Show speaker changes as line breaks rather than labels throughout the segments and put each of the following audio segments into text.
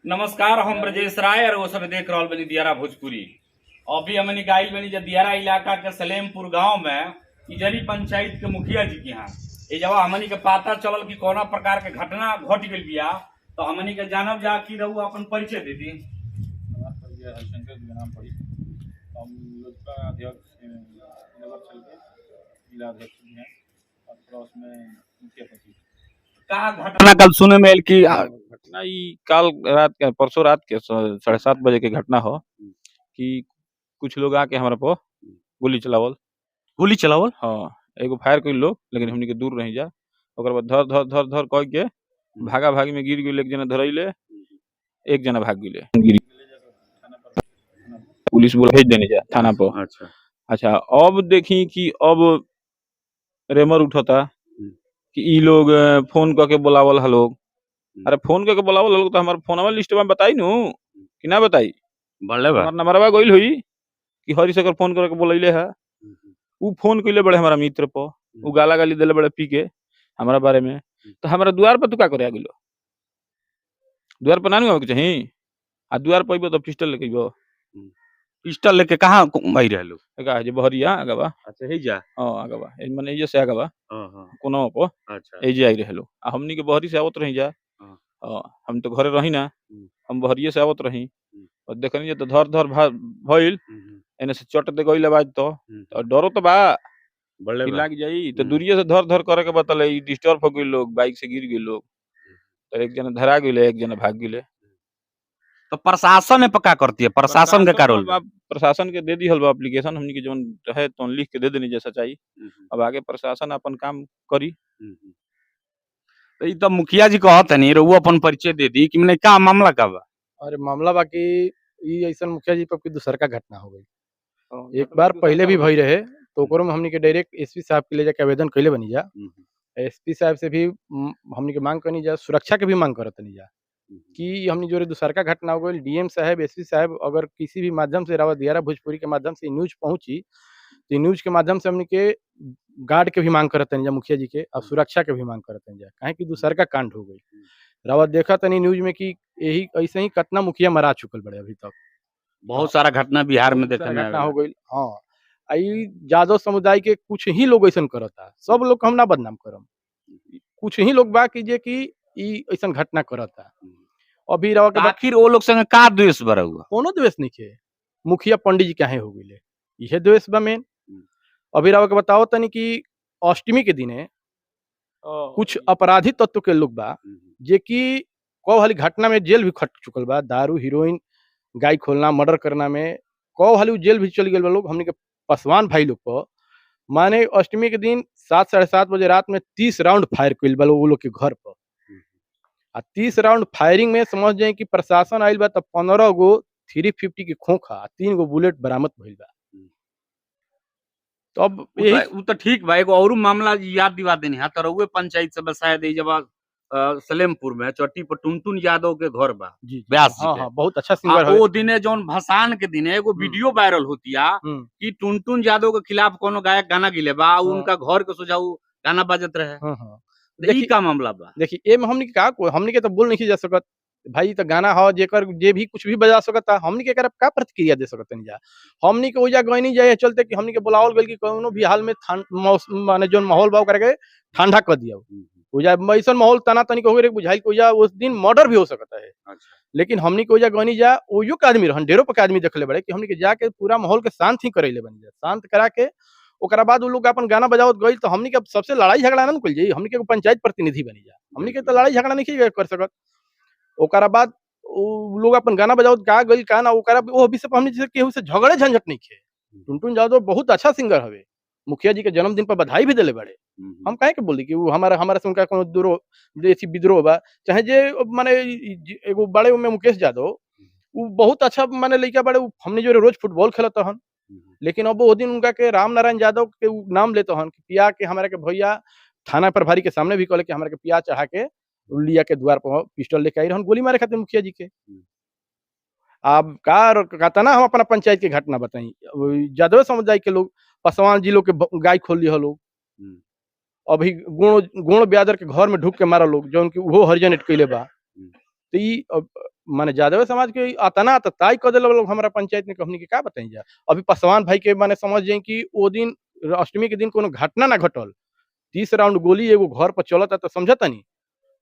नमस्कार, हम ब्रजेश राय और वो सब देख रहल बनी दियारा भोजपुरी। अभी हमनी गाइल बनी जब दियारा इलाका के सलेमपुर गांव में इजरी पंचायत के मुखिया जी के यहाँ ये जब हमनी के पता चलल कि कौना प्रकार के घटना घट गई बिया, तो हमनी के जानब जा कि रहू अपन परिचय दे दी।
हरिशंकर जी नाम पड़ी। हम लोजपा अध्यक्ष नगर चल के जिला अध्यक्ष भी हैं और प्लस में मुखिया सचिव।
का घटना कल सुने में आयल कि
घटना ही काल रात के परसों रात के 7:30 बजे के घटना हो कि कुछ लोग आके हमारे पर गोली चलावल। हाँ, एगो फायर कई लोग, लेकिन हमनी के दूर रही जा। ओकर बाद धर धर धर धर कह के भागा भागी में गिर गई। एक जना धरैले, एक जना भाग गई। पुलिस बोला भेज देने जा थाना पर। अच्छा, अब देखी कि अब रेमर उठता कि ई लोग फोन करके बुलावल ह लोग। अरे फोन करके बुलावल ह लोग तो हमार फोनवा लिस्ट में बताई नु कि ना बताई।
बढ़ले बा
हमार नंबरवा गइल होई कि हरिशंकर फोन करके बुलैले है। उ फोन कइले बड़े हमारा मित्र पर, उ गाला गाली देले बड़े पी के हमारा बारे में। तो हमारा द्वार पर तू का करे आ गेलो? द्वार पर ना नु आवे के चाही। आ द्वार पर अइबो तो पिस्टल लेके अइबो।
पिस्टल लेके कहाँ आई रहे लोग?
का जे बहरिया आगवा।
अच्छा हे जा।
हां आगवा ए माने ये से आगवा
हां हां
कोनो पर
अच्छा
ए जे आई रहे लोग। आ हमनी के बहरी से आवत रही जा।
हां
हम तो घरे रही ना, हम बहरिये से आवत रही और देखनी जे तो धर धर भइल एने से चट दे गइल आवाज। तो डरो तो बा
बढ़ले
कि
बा
लाग जाई। तो दूरिये से धर धर करे के बतले ई डिस्टर्ब हो गइल लोग, बाइक से गिर गइल लोग। तो एक जना धरा गइले, एक जना भाग गइले।
तो प्रशासन ने पक्का करती है, प्रशासन के का रोल बा?
अब प्रशासन के दे दिहल बा एप्लीकेशन, हमनी के जवन है तो लिख के दे देनी जे सच्चाई। अब आगे प्रशासन अपन काम करी।
तो ई तो मुखिया जी कहत नहीं रहुआ अपन परिचय दे दी कि मने का मामला का बा?
अरे मामला बाकी ई ऐसा मुखिया जी पर दूसर का घटना हो गई। एक बार पहले भी भई रहे तो ओकरो में हमनी के डायरेक्ट एसपी साहब के ले जाके आवेदन कैले बनी जा। एसपी साहब से भी हमनी के मांग करनी जा, सुरक्षा के भी मांग करत नहीं जा कि हमनी जोरे दूसर का घटना हो गई। डीएम साहब, एसपी साहब अगर किसी भी माध्यम से रावत दियारा भोजपुरी के माध्यम से न्यूज पहुंची तो न्यूज के माध्यम से हमनी के गार्ड के भी मांग करत नहीं जा, मुखिया जी के और सुरक्षा के भी मांग करत नहीं जा। काहे कि दूसर का कांड हो गई। रावत देखा तनी न्यूज में कि यही ऐसे ही कितना मुखिया मरा चुकल बड़े अभी तक।
बहुत सारा घटना बिहार में देखे में
घटना हो
आवेला।
गई। हाँ, आई यादव समुदाय के कुछ ही लोग ऐसा करता, सब लोग के हम ना बदनाम करम। कुछ ही लोग बा कि जे कि ई ऐसा घटना करता। अभी रवा के
आखिर वो लोग संगे का द्वेष बरा हुआ?
कोनो द्वेष नहीं खे, मुखिया पंडित जी काहे हो गइले, इहे द्वेष बा मेन। अभी रवा के बताओ तनी कि अष्टमी के दिने कुछ अपराधी तत्व के लोग बा जे कि कौ हाली घटना में जेल भी खट चुकल बा। दारू, हीरोइन, गाय खोलना, मर्डर करना में कौ हाली जेल भी चल गए बा लोग। हमने के पासवान भाई लोग पर माने अष्टमी के दिन 7 साढ़े 7 बजे रात में 30 राउंड फायर कइल बा वो लोग के घर पर। आ 30 राउंड फायरिंग में समझ जाए कि प्रशासन आइल बा तब 15 गो 350 के खोखा, 3 गो बुलेट बरामद भइल बा। तो अब
उ तो ठीक बा। एगो औरो मामला याद दिवा देनी है। तरौए पंचायत से शायद जब सलेमपुर में चट्टी पर टुनटुन यादव के घर बा,
जी
व्यास जी
हाँ
के।
हाँ बहुत अच्छा सिंगर है।
वो दिने जौन भसान के दिने एगो वीडियो वायरल होतिया कि टुनटुन यादव के खिलाफ कोनो गायक गाना गिले बा, उनका घर के सुझाव गाना बजत रहे।
हाँ
देखिए का मामला बा।
देखिए ए में हमनी के का हमनी के तो बोल नहीं जा सकत भाई। तो गाना हो जेकर जे भी कुछ भी बजा सकता, हमनी के एकरा का प्रतिक्रिया दे सकत नहीं जा। हमनी के ओजा गई नहीं जाए चलते कि हमनी के बुलावल गेल कि कोनो भी हाल में माने जोन माहौल बा ओकरा के ठंडा कर दिया। ओजा ऐसा माहौल तना तनी के हो गए बुझाइल कि ओजा उस दिन मर्डर भी हो सकता है। लेकिन हमनी के ओजा गई नहीं जा, ओयो के आदमी रहन, ढेरों पे आदमी देखले बड़े कि हमनी के जाके पूरा माहौल के शांत ही करैले बनी जा। शांत करा के ओकरा बाद उ लोग अपन गाना बजावत गइल तो हमनी के सबसे लड़ाई झगड़ा ना कइल जाई। हमनी के पंचायत प्रतिनिधि बनी जा, हमनी के तो लड़ाई झगड़ा नहीं कर सकत। ओकरा बाद उ लोग अपन गाना बजावत का गइल का ना, ओकरा ओ विषय पर हमनी से केहू से झगड़े झंझट नहीं खे। टुनटुन यादव बहुत अच्छा सिंगर हवे, मुखिया जी के जन्मदिन पर बधाई भी देले बड़े। हम काहे के बोली कि वो हमारा से उनका कोनो दूरो देसी विद्रोह बा चाहे जे माने एगो बड़े में मुकेश यादव उ बहुत अच्छा माने लइका बड़े। हमने जो रोज फुटबॉल खेलत हन, लेकिन अब वो दिन उनका के राम नारायण यादव के नाम लेते हन कि पिया के हमारे के भैया थाना प्रभारी के सामने भी कहले कि हमारे के पिया चढ़ा के लिया के द्वार पर पिस्टल लेके आई रहन गोली मारे खातिर मुखिया जी के। अब कहता हम अपना पंचायत के घटना बताई। यादव समुदाय के लोग पासवान जी लोग के गाय खोल लिया लोग। अभी गुण ब्यादर के घर में ढुक के मारा लोग जो उनकी वो हरिजन कैले बा। तो माने यादव समाज के अतना तताई कर दिल लोग हमारा पंचायत में हमनी के का बताई जा। अभी पासवान भाई के माने समझ जाई कि वो दिन अष्टमी के दिन कोनो घटना ना घटल, 30 राउंड गोली एगो घर पर चलता तो समझता नहीं,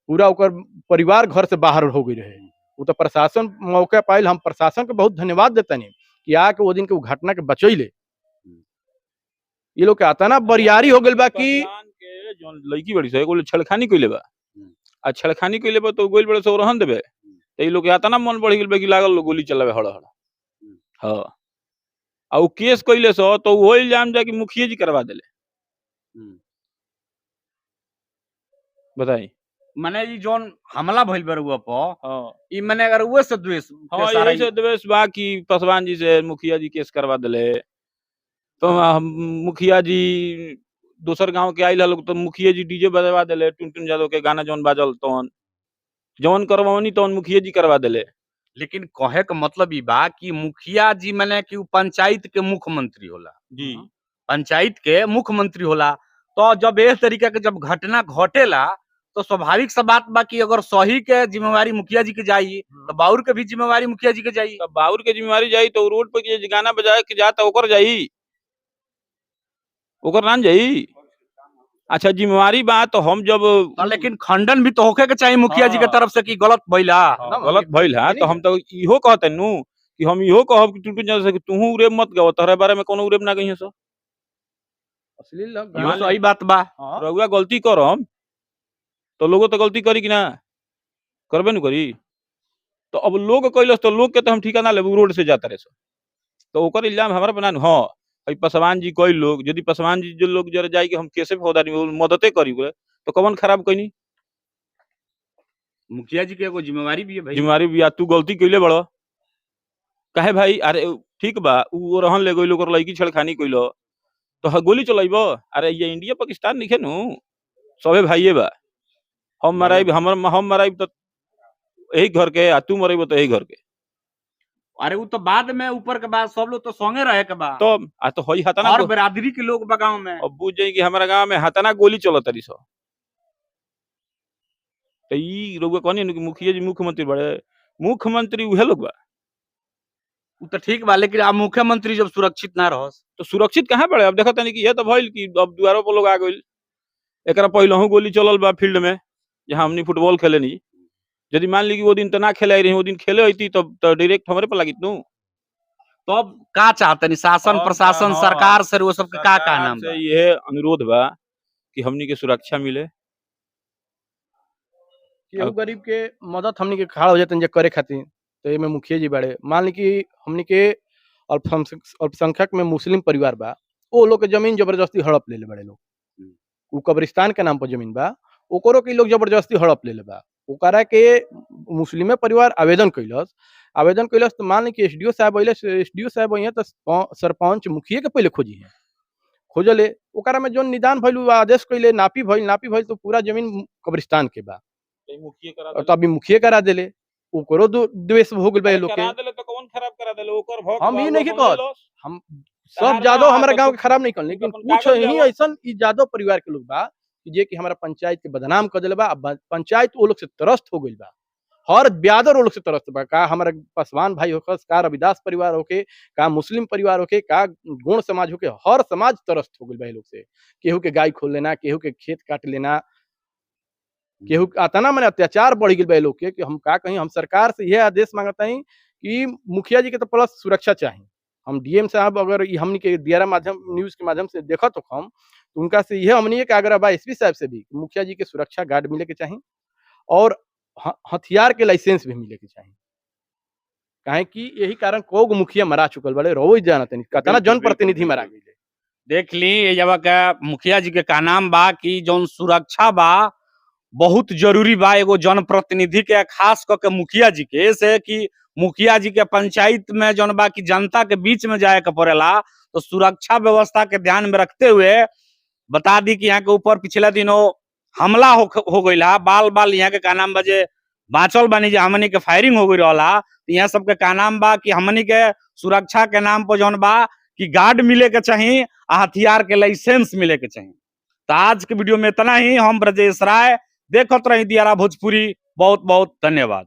पूरा ओकर परिवार घर से बाहर हो गई रहे। वो तो प्रशासन मौका पाइल, हम प्रशासन के बहुत धन्यवाद देता नहीं कि आके वो दिन के वो घटना के बचैले। ये लोग के अतना बरियारी हो गइल बा कि
पहलवान के जोन लड़की बड़ी से एगो छेड़खानी कइले बा, आ छेड़खानी कइले बा तो गोइल बड़े से रहन देबे, तो ई लोग के अतना मन बढ़ गेल बा कि लागल लोग गोली चलावे हड़ हड़। हां, आ उ केस कइले सो तो वो इल्जाम जा कि मुखिया जी करवा देले। बताई।
माने ई जोन हमला भइल बरुआ पर
हां
ई माने अगर वो से द्वेष
हां,
के सारा
यही से द्वेष बा कि पासवान जी से मुखिया जी केस करवा देले। तो हम मुखिया जी दोसर गांव के आइल लोग तो मुखिया जी डीजे बजवा देले, टुनटुन यादव के गाना जौन बाजल तौन जौन करवावनी तौन मुखिया जी करवा देले।
लेकिन कहे का मतलब ई बा कि मुखिया जी माने कि उ पंचायत के मुख्यमंत्री होला,
जी
पंचायत के मुख्यमंत्री होला। तो जब इस तरीके के जब घटना घटेला तो स्वाभाविक सा बात बा कि अगर सही के जिम्मेवारी मुखिया जी के जाई तो बाउर के भी जिम्मेवारी मुखिया जी के जाई।
तब बाउर के जिम्मेवारी जाई तो रोड पे के गाना बजाए के जाता ओकर जाई, ओकर नाम जाई। अच्छा जिम्मेवारी बा तो हम जब
तो लेकिन खंडन भी तो होके के चाहिए मुखिया जी के
हाँ।
तरफ से कि गलत भइला।
गलत भइल है तो हम तो इहो कहते नु कि हम इहो कहब कि टुनटुन यादव से कि तूहू उरेब मत गाओ, तोहरे बारे में कोनो उरेब ना कहिए सो।
अश्लील
इहो सही बात बा।
रउआ गलती करम तो लोगो तो गलती करी कि ना, करबे न करी। तो अब लोग कइलस तो लोग के तो हम ठिकाना लेबू रोड से जाता रहे सो, तो ओकर इल्जाम हमरा बना हां भाई पासवान जी कई लोग यदि पासवान जी जो लोग जरा जाई कि हम कैसे फौदारी मददे करी तो कौन खराब कइनी।
मुखिया जी के एगो जिम्मेवारी भी है भाई।
जिम्मेवारी बिया तू गलती कइले बड़ो काहे भाई। अरे ठीक बा उ रहन ले गइल ओकर लड़की छेड़खानी कइलो तो गोली चलाइबो। अरे ये इंडिया पाकिस्तान नइखे नु, सबे भाईये बा। हम मराइब हम मराइब तो यही घर के आ तू मराइबो तो यही घर के।
अरे वो तो बाद में ऊपर के बाद सब लोग तो संगे रहे के बा
तो आ तो होई हतना
और बिरादरी के लोग बा गांव में।
अब बुझ जाई कि हमारा गांव में हतना गोली चलत तरी सो। तो ई रउआ कहनी नु कि मुखिया जी मुख्यमंत्री बड़े, मुख्यमंत्री उहे लोग बा।
वो तो ठीक बा लेकिन अब मुख्यमंत्री जब सुरक्षित ना रहस
तो सुरक्षित कहाँ बड़े। अब देखत तनी कि ये तो भइल कि अब दुआरों पर लोग आ गइल। एकरा पहिलहू गोली चलल बा फील्ड में जहां हमनी फुटबॉल खेलेनी। यदि मान ली कि वो दिन तो ना खेले रही, वो दिन खेले होती तो डायरेक्ट हमरे पर लागित नु।
तो अब का चाहतनी शासन
और
प्रशासन
हाँ,
सरकार से वो सब के का कहना
से
बा?
ये अनुरोध बा कि हमनी के सुरक्षा मिले।
केहू गरीब के मदद हमनी के खड़ा हो जाते जे करे खातिर तो एमे मुखिया जी बाड़े। मान ली कि हमनी के अल्पसंख्यक में मुस्लिम परिवार बा, वो लोग के जमीन जबरदस्ती हड़प लेले बड़े लोग। उ कब्रिस्तान के नाम पर जमीन बा, ओकरो के लोग जबरदस्ती हड़प लेले बा। ओकरा के मुस्लिमे परिवार आवेदन कइलस तो मान ली कि एसडीओ साहब अइले, एसडीओ साहब अइहे तो सरपंच मुखिया के पहले खोजी है, खोजले ओकरा में जोन निदान भइल उ आदेश कइले, नापी भइल तो पूरा जमीन कब्रिस्तान के बा।
मुखिया करा
और तो अभी मुखिया करा देले, ओकरो द्वेष हो गइल बा ए लोग
करा
के।
देले तो कौन खराब करा देले ओकर भक्त
हम ई
बा,
नहीं
लोग
कहत,
समझ लो।
हम
तहार
सब जादव
ना
हमारा
तो
गांव
तू-
के खराब नहीं कर, लेकिन
अपन
कुछ
कागज
ही
लियावा।
ऐसन ई जादव परिवार के लोग बा कि जे कि हमारा पंचायत के बदनाम कर देले बा। अब पंचायत वो लोग से त्रस्त हो गइल बा, हर ब्यादर वो लोग से त्रस्त बा। का हमारा पासवान भाई होकस, का रविदास परिवार होके, का मुस्लिम परिवार होके, का गोण समाज होके, हर समाज त्रस्त हो गइल बा ए लोग से। केहू के गाय खोल लेना, केहू के खेत काट लेना, केहू अतना माने अत्याचार बढ़ गइल बा ए लोग के कि हम का कहीं। हम सरकार से यह आदेश मांगत हई कि मुखिया जी के तो प्लस सुरक्षा चाहिए। हम डीएम साहब अगर ई हमनी के दियारा माध्यम न्यूज़ के माध्यम से देखत होखम तो उनका से यह हमनी के आग्रह बा एसपी साहब से भी कि मुखिया जी के सुरक्षा गार्ड मिले के चाहिए और हथियार के लाइसेंस भी मिले के चाहिए। काहे कि यही कारण कोगो मुखिया मरा चुकल बड़े, रोज जानत नहीं कतना
बिल्कुल,
जनप्रतिनिधि
बिल्कुल,
मरा गइले।
देख ली ये जब के मुखिया जी के का नाम बा कि जौन सुरक्षा बा बहुत जरूरी बा एगो जनप्रतिनिधि के, खास करके मुखिया जी के, से कि मुखिया जी के पंचायत में जौन बा कि जनता के बीच में जाए के पड़ेला तो सुरक्षा व्यवस्था के ध्यान में रखते हुए बता दी कि यहाँ के ऊपर पिछले दिनों हमला हो गइला। बाल बाल यहाँ के का नाम बजे बाँचल बानी जे हमनी के फायरिंग हो गई रहला। तो यहाँ सबके का नाम बा कि हमनी के सुरक्षा के नाम पर जौन बा कि गार्ड मिले के चाहिए, हथियार के लाइसेंस मिले के चाहिए। तो आज के वीडियो में इतना ही। हम ब्रजेश राय, देखत रही दियारा भोजपुरी। बहुत बहुत धन्यवाद।